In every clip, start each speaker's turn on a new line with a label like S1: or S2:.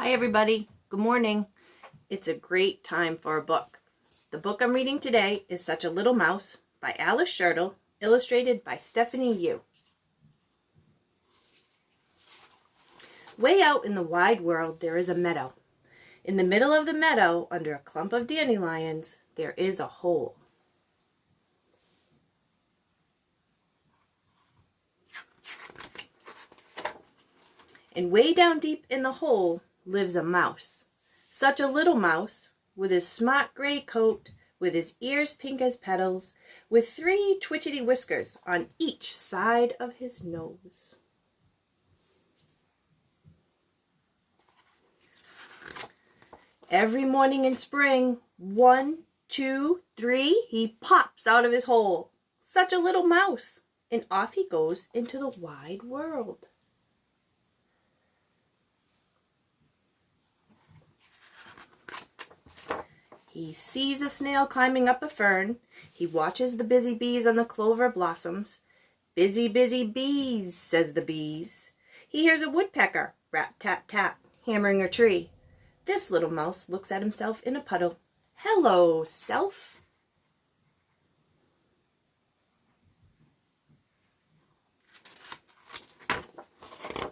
S1: Hi everybody, good morning. It's a great time for a book. The book I'm reading today is Such a Little Mouse by Alice Schertle, illustrated by Stephanie Yu. Way out in the wide world there is a meadow. In the middle of the meadow, under a clump of dandelions, there is a hole. And way down deep in the hole lives a mouse. Such a little mouse, with his smart gray coat, with his ears pink as petals, with 3 twitchety whiskers on each side of his nose. Every morning in spring, 1, 2, 3, he pops out of his hole. Such a little mouse, and off he goes into the wide world. He sees a snail climbing up a fern. He watches the busy bees on the clover blossoms. Busy, busy bees, says the bees. He hears a woodpecker, rat-tat-tat, hammering a tree. This little mouse looks at himself in a puddle. Hello, self.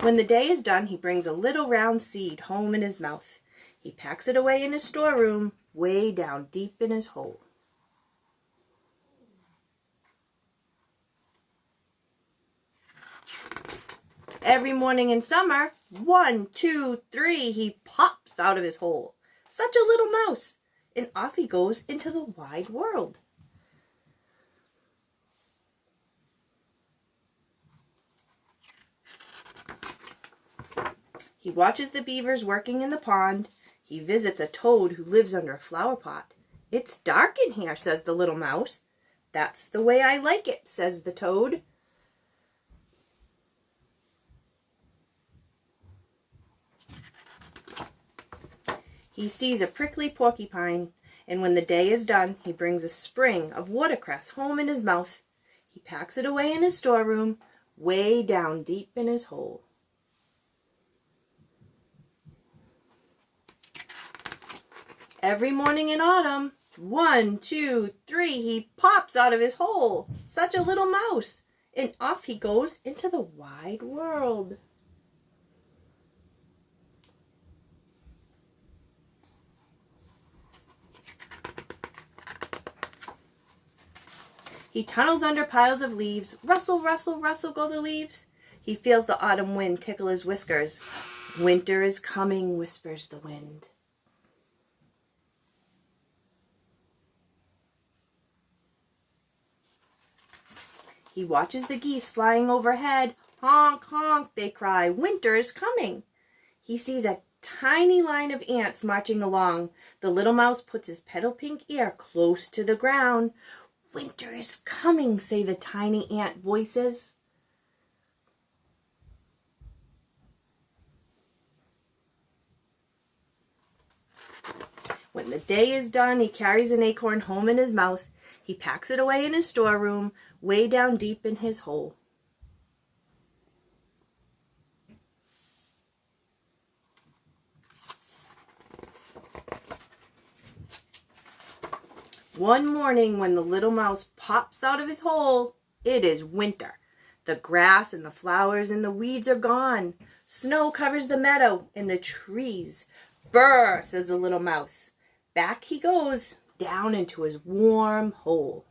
S1: When the day is done, he brings a little round seed home in his mouth. He packs it away in his storeroom, way down deep in his hole. Every morning in summer, 1, 2, 3, he pops out of his hole. Such a little mouse, and off he goes into the wide world. He watches the beavers working in the pond. He visits a toad who lives under a flower pot. It's dark in here, says the little mouse. That's the way I like it, says the toad. He sees a prickly porcupine, and when the day is done, he brings a sprig of watercress home in his mouth. He packs it away in his storeroom, way down deep in his hole. Every morning in autumn, 1, 2, 3, he pops out of his hole. Such a little mouse, and off he goes into the wide world. He tunnels under piles of leaves. Rustle, rustle, rustle go the leaves. He feels the autumn wind tickle his whiskers. Winter is coming, whispers the wind. He watches the geese flying overhead. Honk, honk, they cry. Winter is coming. He sees a tiny line of ants marching along. The little mouse puts his petal pink ear close to the ground. Winter is coming, say the tiny ant voices. When the day is done, he carries an acorn home in his mouth. He packs it away in his storeroom, way down deep in his hole. One morning when the little mouse pops out of his hole, it is winter. The grass and the flowers and the weeds are gone. Snow covers the meadow and the trees. Brr, says the little mouse. Back he goes, down into his warm hole.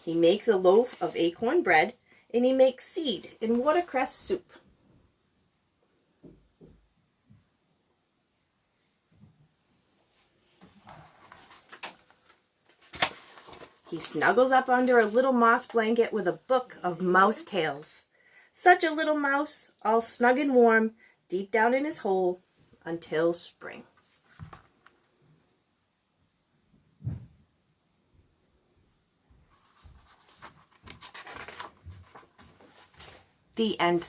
S1: He makes a loaf of acorn bread, and he makes seed and watercress soup. He snuggles up under a little moss blanket with a book of mouse tales. Such a little mouse, all snug and warm, deep down in his hole, until spring. The end.